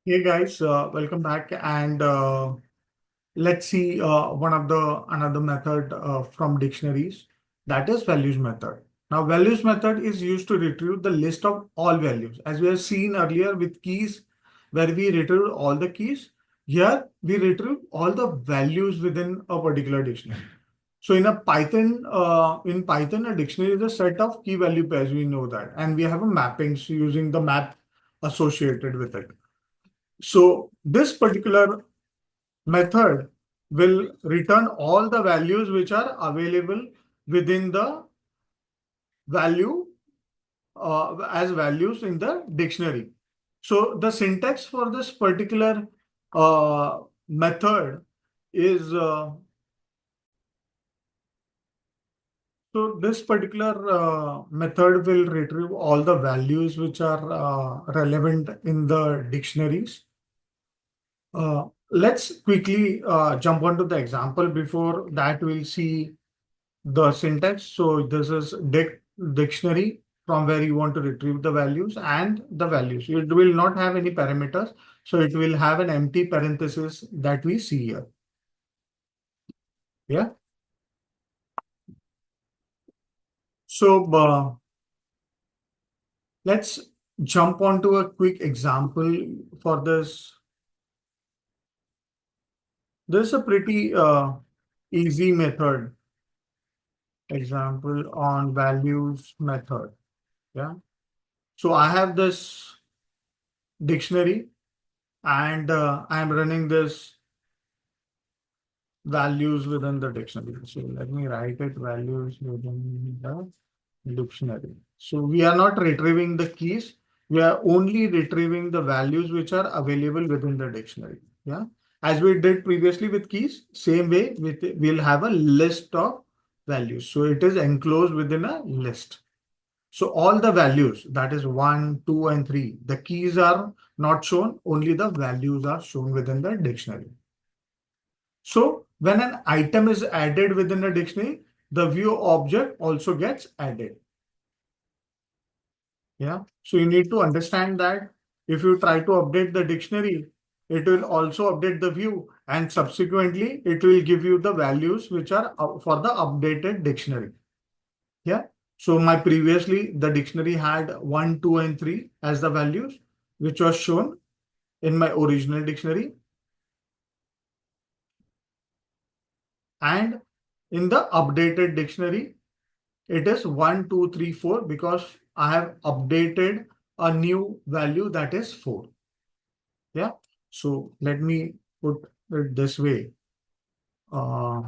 Hey guys, welcome back, and let's see one of the another method from dictionaries, that is values method. Now, values method is used to retrieve the list of all values, as we have seen earlier with keys, where we retrieve all the keys. Here we retrieve all the values within a particular dictionary. So in Python, a dictionary is a set of key value pairs. We know that, and we have a mappings using the map associated with it. So this particular method will return all the values which are available within the value as values in the dictionary. So the syntax for this particular method is so this particular method will retrieve all the values which are relevant in the dictionaries. Let's quickly jump onto the example. Before that, we'll see the syntax. So this is dictionary from where you want to retrieve the values and the values. It will not have any parameters. So it will have an empty parenthesis that we see here. Yeah. So let's jump onto a quick example for this. This is a pretty easy method example on values method. Yeah. So I have this dictionary and I'm running this values within the dictionary. So let me write it values within the dictionary. So we are not retrieving the keys. We are only retrieving the values which are available within the dictionary. Yeah. As we did previously with keys, same way we'll have a list of values. So it is enclosed within a list. So all the values, that is 1, 2, and 3, the keys are not shown, only the values are shown within the dictionary. So when an item is added within a dictionary, the view object also gets added. Yeah. So you need to understand that if you try to update the dictionary, it will also update the view, and subsequently it will give you the values which are for the updated dictionary. Yeah. So my previously the dictionary had 1, 2, and 3 as the values, which was shown in my original dictionary. And in the updated dictionary, it is 1, 2, 3, 4 because I have updated a new value that is 4. Yeah. So let me put it this way. Uh,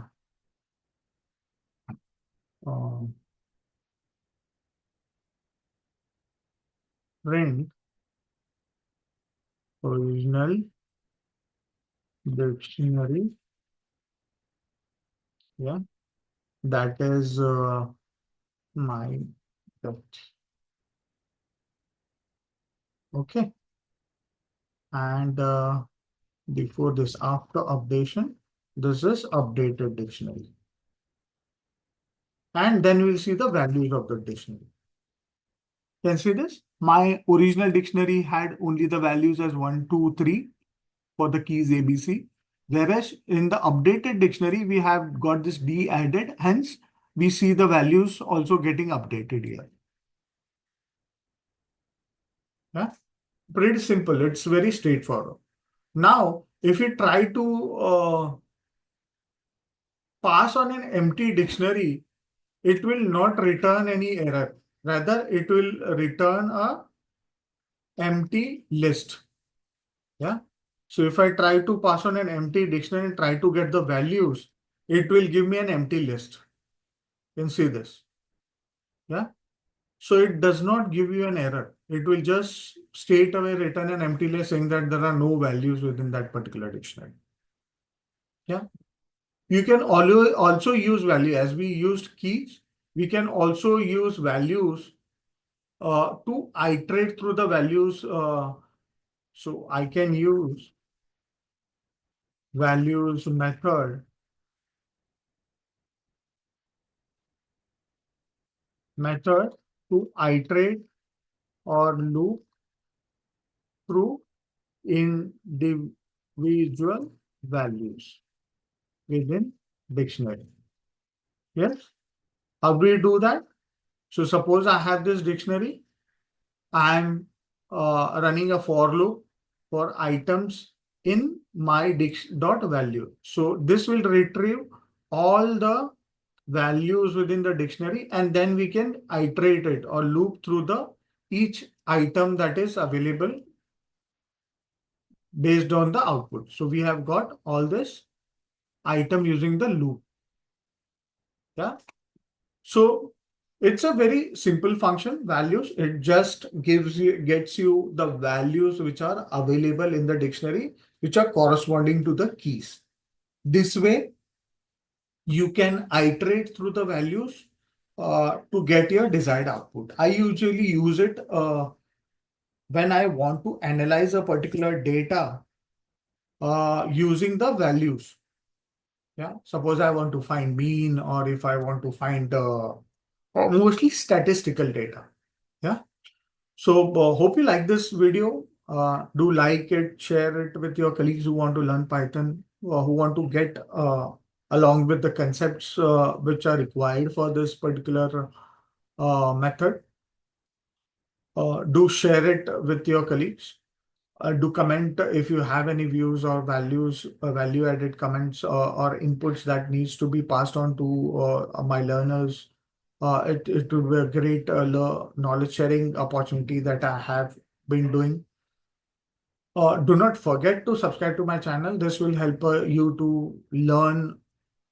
uh, Print original dictionary. Yeah. That is my depth. Okay. And before this, after updation, this is updated dictionary. And then we'll see the values of the dictionary. Can you see this? My original dictionary had only the values as 1, 2, 3 for the keys ABC. Whereas in the updated dictionary, we have got this D added. Hence, we see the values also getting updated here. Yeah? Pretty simple. It's very straightforward. Now, if we try to pass on an empty dictionary, it will not return any error. Rather, it will return a empty list. Yeah. So if I try to pass on an empty dictionary and try to get the values, it will give me an empty list. You can see this. Yeah. So it does not give you an error. It will just straight away return an empty list saying that there are no values within that particular dictionary. Yeah. You can also use value as we used keys. We can also use values to iterate through the values. So I can use values method to iterate or loop through individual values within dictionary. Yes. How do we do that? So suppose I have this dictionary. I'm running a for loop for items in my dot value. So this will retrieve all the values within the dictionary, and then we can iterate it or loop through the each item that is available based on the output. So we have got all this item using the loop. Yeah. So it's a very simple function, values. It just gets you the values which are available in the dictionary, which are corresponding to the keys. This way, you can iterate through the values to get your desired output. I usually use it when I want to analyze a particular data using the values. Yeah, suppose I want to find mean, or if I want to find mostly statistical data. Yeah. So hope you like this video. Do like it, share it with your colleagues who want to learn Python, who want to get along with the concepts which are required for this particular method. Do share it with your colleagues. Do comment if you have any views or values, value added comments or inputs that needs to be passed on to my learners. It would be a great knowledge sharing opportunity that I have been doing. Do not forget to subscribe to my channel. This will help you to learn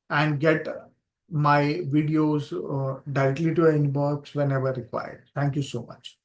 and get my videos directly to your inbox whenever required. Thank you so much.